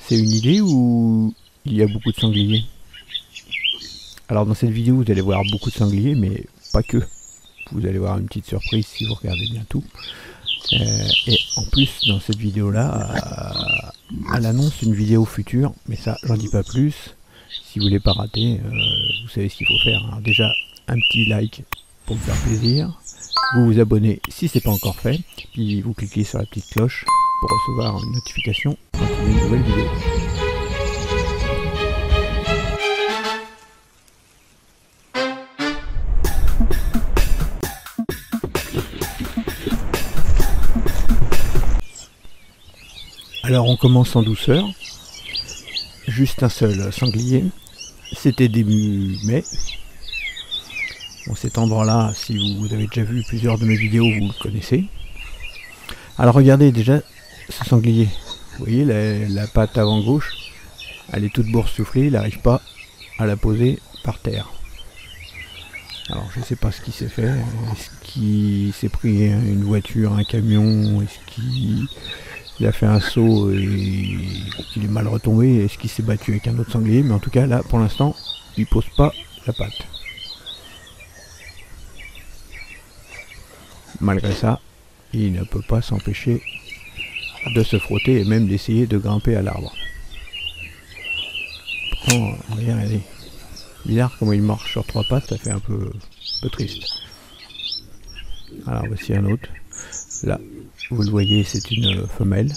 C'est une idée ou il y a beaucoup de sangliers? Alors dans cette vidéo vous allez voir beaucoup de sangliers, mais pas que. Vous allez voir une petite surprise si vous regardez bien tout. Et en plus dans cette vidéo là, elle annonce une vidéo future, mais ça j'en dis pas plus. Si vous voulez pas rater, vous savez ce qu'il faut faire, hein. Déjà un petit like pour me faire plaisir, vous vous abonnez si c'est pas encore fait, puis vous cliquez sur la petite cloche pour recevoir une notification quand il y a une nouvelle vidéo. Alors on commence en douceur, juste un seul sanglier, c'était début mai. Bon, cet endroit-là, si vous avez déjà vu plusieurs de mes vidéos, vous le connaissez. Alors regardez déjà ce sanglier, vous voyez la patte avant gauche, elle est toute boursouflée, il n'arrive pas à la poser par terre. Alors je ne sais pas ce qu'il s'est fait, est-ce qu'il s'est pris une voiture, un camion, est-ce qu'il a fait un saut et qu'il est mal retombé, est-ce qu'il s'est battu avec un autre sanglier, mais en tout cas là pour l'instant il pose pas la patte. Malgré ça, il ne peut pas s'empêcher de se frotter et même d'essayer de grimper à l'arbre. Pourtant, regardez, bizarre comment il marche sur trois pattes, ça fait un peu triste. Alors voici un autre. Là, vous le voyez, c'est une femelle.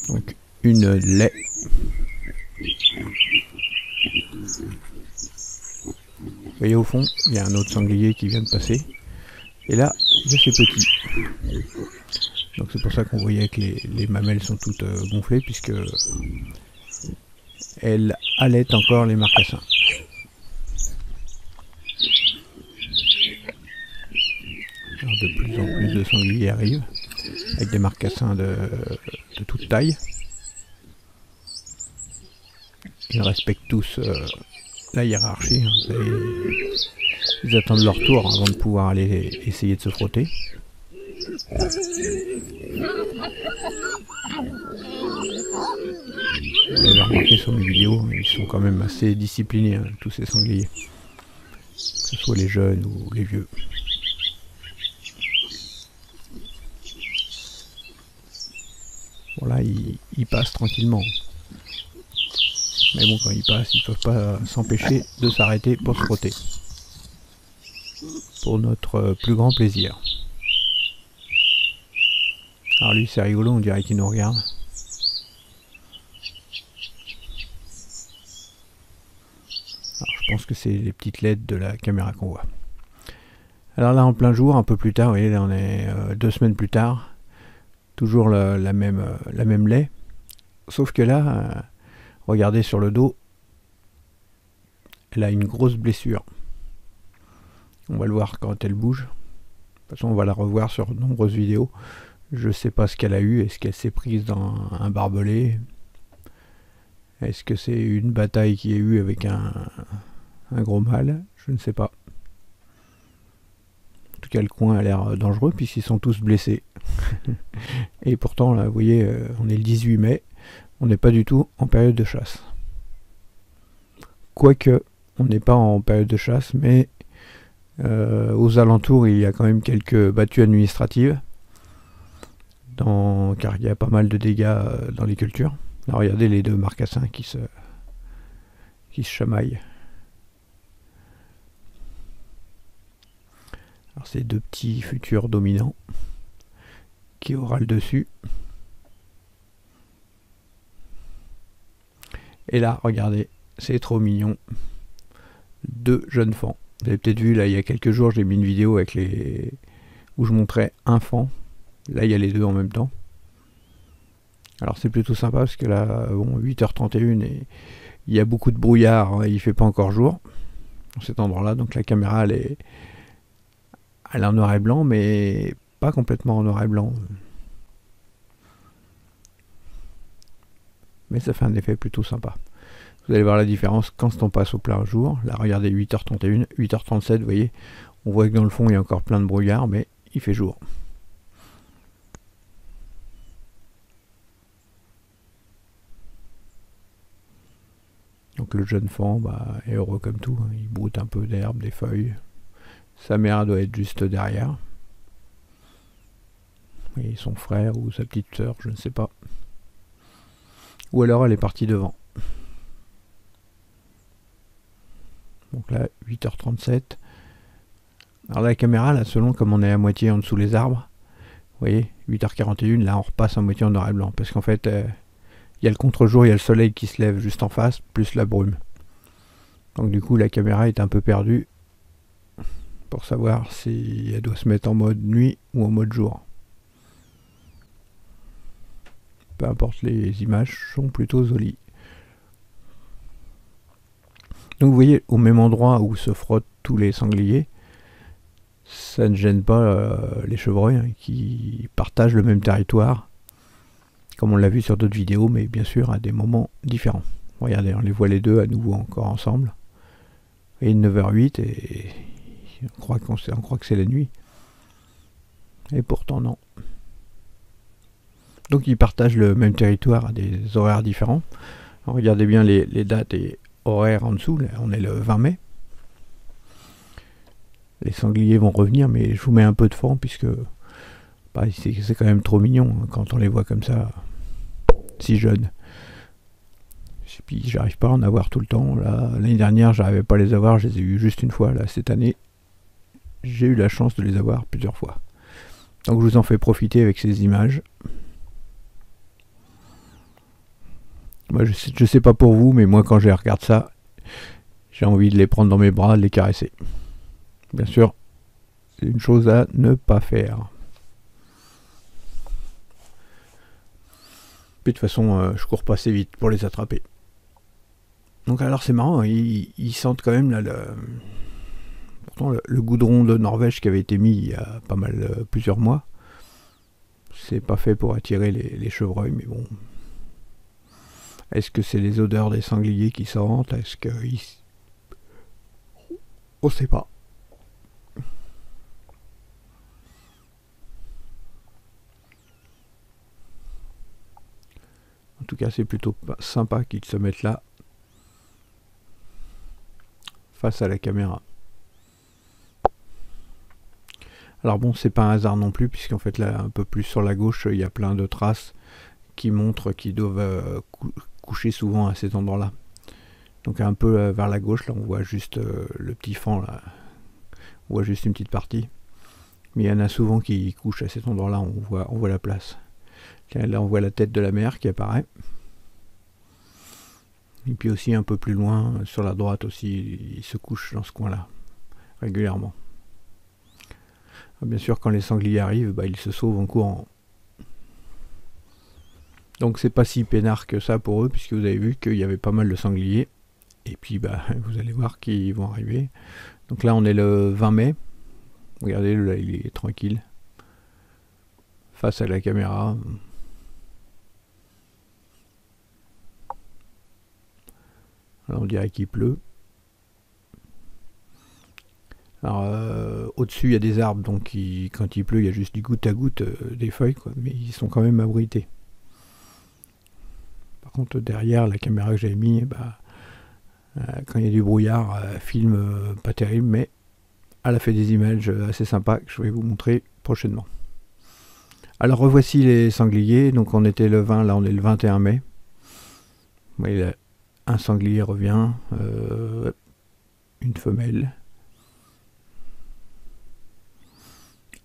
Donc une lait. Vous voyez au fond, il y a un autre sanglier qui vient de passer. Et là, il y a ces petits. Donc c'est pour ça qu'on voyait que les mamelles sont toutes gonflées, puisque elles allaitent encore les marcassins. Alors de plus en plus de sangliers arrivent, avec des marcassins de toute taille. Ils respectent tous la hiérarchie, hein. Vous savez, ils attendent leur tour avant de pouvoir aller essayer de se frotter. Vous l'avez remarqué sur mes vidéos, ils sont quand même assez disciplinés, hein, tous ces sangliers. Que ce soit les jeunes ou les vieux. Bon là, ils passent tranquillement. Mais bon, quand ils passent, ils ne peuvent pas s'empêcher de s'arrêter pour se frotter. Pour notre plus grand plaisir. Alors lui c'est rigolo, on dirait qu'il nous regarde. Alors je pense que c'est les petites LED de la caméra qu'on voit. Alors là en plein jour, un peu plus tard, vous voyez là on est 2 semaines plus tard. Toujours la même lait. Sauf que là, regardez sur le dos, elle a une grosse blessure. On va le voir quand elle bouge. De toute façon on va la revoir sur de nombreuses vidéos. Je sais pas ce qu'elle a eu, est-ce qu'elle s'est prise dans un barbelé? Est-ce que c'est une bataille qu'il y a eu avec un gros mâle? Je ne sais pas. En tout cas le coin a l'air dangereux puisqu'ils sont tous blessés. Et pourtant là vous voyez, on est le 18 mai, on n'est pas du tout en période de chasse. Quoique, on n'est pas en période de chasse, mais aux alentours il y a quand même quelques battues administratives. Car il y a pas mal de dégâts dans les cultures. Alors regardez les deux marcassins qui se chamaillent. Alors c'est deux petits futurs dominants qui aura le dessus. Et là, regardez, c'est trop mignon. Deux jeunes fans. Vous avez peut-être vu là il y a quelques jours, j'ai mis une vidéo avec où je montrais un fan. Là, il y a les deux en même temps. Alors, c'est plutôt sympa parce que là, bon, 8h31 et il y a beaucoup de brouillard. Hein, il ne fait pas encore jour dans cet endroit-là. Donc, la caméra, elle est en noir et blanc, mais pas complètement en noir et blanc. Mais ça fait un effet plutôt sympa. Vous allez voir la différence quand on passe au plein jour. Là, regardez, 8h31, 8h37, vous voyez. On voit que dans le fond, il y a encore plein de brouillard, mais il fait jour. Donc le jeune faon est heureux comme tout, hein. Il broute un peu d'herbe, des feuilles. Sa mère doit être juste derrière. Et son frère ou sa petite sœur, je ne sais pas. Ou alors elle est partie devant. Donc là, 8h37. Alors la caméra, là, selon comme on est à moitié en dessous les arbres, vous voyez, 8h41, là on repasse à moitié en noir et blanc. Parce qu'en fait, il y a le contre-jour, il y a le soleil qui se lève juste en face, plus la brume. Donc du coup, la caméra est un peu perdue pour savoir si elle doit se mettre en mode nuit ou en mode jour. Peu importe, les images sont plutôt jolies. Donc vous voyez, au même endroit où se frottent tous les sangliers, ça ne gêne pas les chevreuils, hein, qui partagent le même territoire, comme on l'a vu sur d'autres vidéos, mais bien sûr à des moments différents. Regardez, on les voit les deux à nouveau encore ensemble. Et 9h08, et on croit que c'est la nuit. Et pourtant non. Donc ils partagent le même territoire à des horaires différents. Alors, regardez bien les dates et horaires en dessous. Là, on est le 20 mai. Les sangliers vont revenir, mais je vous mets un peu de fond puisque c'est quand même trop mignon, hein, quand on les voit comme ça, si jeunes. Et puis j'arrive pas à en avoir tout le temps. L'année dernière, j'arrivais pas à les avoir, je les ai eu juste une fois. Là, cette année, j'ai eu la chance de les avoir plusieurs fois. Donc je vous en fais profiter avec ces images. Moi, je sais pas pour vous, mais moi quand je regarde ça, j'ai envie de les prendre dans mes bras, de les caresser. Bien sûr, c'est une chose à ne pas faire. Puis de toute façon, je cours pas assez vite pour les attraper. Donc alors c'est marrant, ils sentent quand même là, pourtant le goudron de Norvège qui avait été mis il y a pas mal, plusieurs mois. C'est pas fait pour attirer les chevreuils, mais bon. Est-ce que c'est les odeurs des sangliers qui sentent? Est-ce que... On sait pas. En tout cas, c'est plutôt sympa qu'ils se mettent là, face à la caméra. Alors bon, c'est pas un hasard non plus, puisqu'en fait là, un peu plus sur la gauche, il y a plein de traces qui montrent qu'ils doivent coucher souvent à cet endroit-là. Donc un peu vers la gauche, là on voit juste le petit faon, là. On voit juste une petite partie. Mais il y en a souvent qui couchent à cet endroit-là, on voit la place. Là on voit la tête de la mère qui apparaît. Et puis aussi un peu plus loin, sur la droite aussi, ils se couchent dans ce coin-là, régulièrement. Alors bien sûr, quand les sangliers arrivent, ils se sauvent en courant. Donc c'est pas si peinard que ça pour eux, puisque vous avez vu qu'il y avait pas mal de sangliers. Et puis vous allez voir qu'ils vont arriver. Donc là on est le 20 mai. Regardez, là il est tranquille. Face à la caméra. Alors on dirait qu'il pleut. Alors au-dessus il y a des arbres, donc quand il pleut il y a juste du goutte à goutte des feuilles, quoi, mais ils sont quand même abrités. Par contre derrière la caméra que j'avais mis, quand il y a du brouillard, elle filme pas terrible, mais elle a fait des images assez sympas que je vais vous montrer prochainement. Alors revoici les sangliers, donc on était le 20, là on est le 21 mai. Vous voyez là, un sanglier revient, une femelle.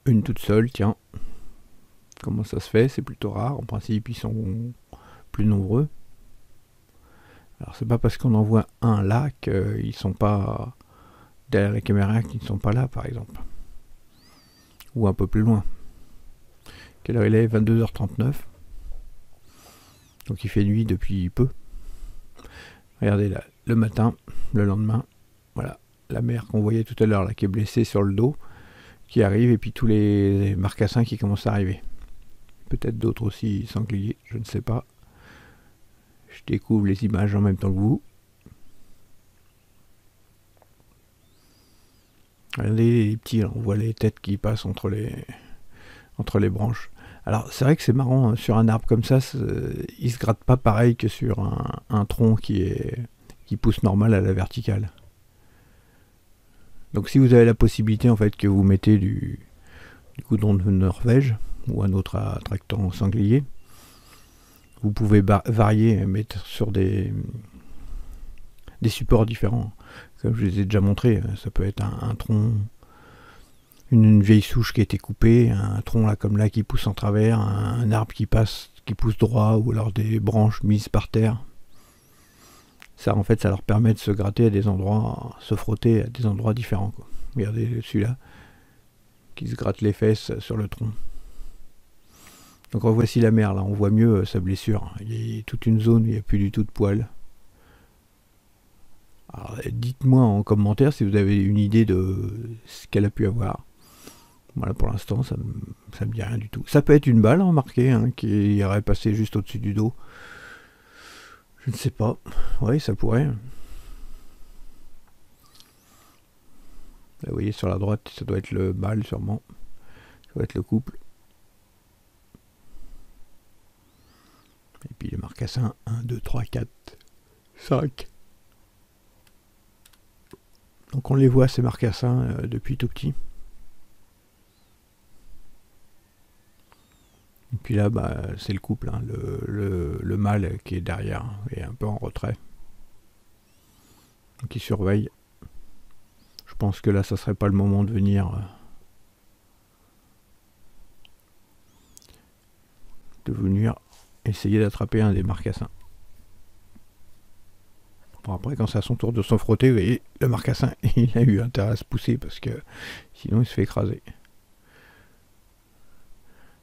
Une toute seule, tiens. Comment ça se fait? C'est plutôt rare. En principe, ils sont plus nombreux. Alors, c'est pas parce qu'on en voit un là qu'ils sont pas derrière la caméra, qu'ils ne sont pas là, par exemple. Ou un peu plus loin. Quelle heure il est? 22h39. Donc, il fait nuit depuis peu. Regardez là, le matin, le lendemain. Voilà, la mère qu'on voyait tout à l'heure, là, qui est blessée sur le dos, qui arrive, et puis tous les marcassins qui commencent à arriver. Peut-être d'autres aussi sangliers, je ne sais pas. Je découvre les images en même temps que vous. Regardez les petits, là, on voit les têtes qui passent entre les branches. Alors c'est vrai que c'est marrant, hein, sur un arbre comme ça, il se gratte pas pareil que sur un tronc qui est qui poussent normal à la verticale. Donc si vous avez la possibilité en fait que vous mettez du goudron de Norvège ou un autre attractant sanglier, vous pouvez varier et mettre sur des supports différents. Comme je les ai déjà montré, ça peut être un tronc, une vieille souche qui a été coupée, un tronc là comme là qui pousse en travers, un arbre qui pousse droit, ou alors des branches mises par terre. Ça en fait ça leur permet de se gratter à des endroits, se frotter à des endroits différents, quoi. Regardez celui-là qui se gratte les fesses sur le tronc. Donc voici la mer là, on voit mieux sa blessure. Il y a toute une zone où il n'y a plus du tout de poils. Alors dites-moi en commentaire si vous avez une idée de ce qu'elle a pu avoir. Voilà, pour l'instant ça me dit rien du tout. Ça peut être une balle, remarquez, hein, qui aurait passé juste au-dessus du dos. Je ne sais pas. Oui, ça pourrait. Là, vous voyez sur la droite, ça doit être le mâle sûrement. Ça doit être le couple. Et puis les marcassins, 1, 2, 3, 4, 5. Donc on les voit ces marcassins depuis tout petit. Et puis là, bah, c'est le couple, hein, le mâle qui est derrière et un peu en retrait. Donc il surveille. Je pense que là, ça serait pas le moment de venir essayer d'attraper un des marcassins. Bon, après, quand c'est à son tour de s'en frotter, vous voyez, le marcassin, il a eu intérêt à se pousser parce que sinon il se fait écraser.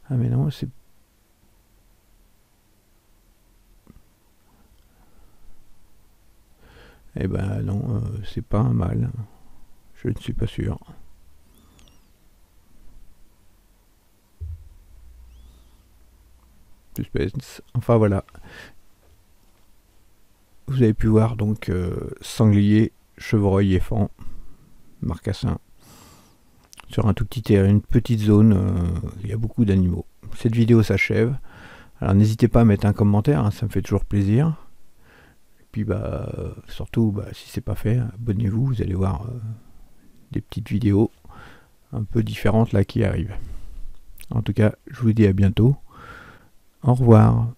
Ah mais non, c'est... Eh ben non, c'est pas un mâle. Je ne suis pas sûr. Suspense. Enfin voilà. Vous avez pu voir donc sanglier, chevreuil et faon, marcassin. Sur un tout petit terrain, une petite zone, il y a beaucoup d'animaux. Cette vidéo s'achève. Alors n'hésitez pas à mettre un commentaire, hein, ça me fait toujours plaisir. Et puis bah surtout, bah, si c'est pas fait, abonnez-vous, vous allez voir des petites vidéos un peu différentes là qui arrivent. En tout cas, je vous dis à bientôt. Au revoir.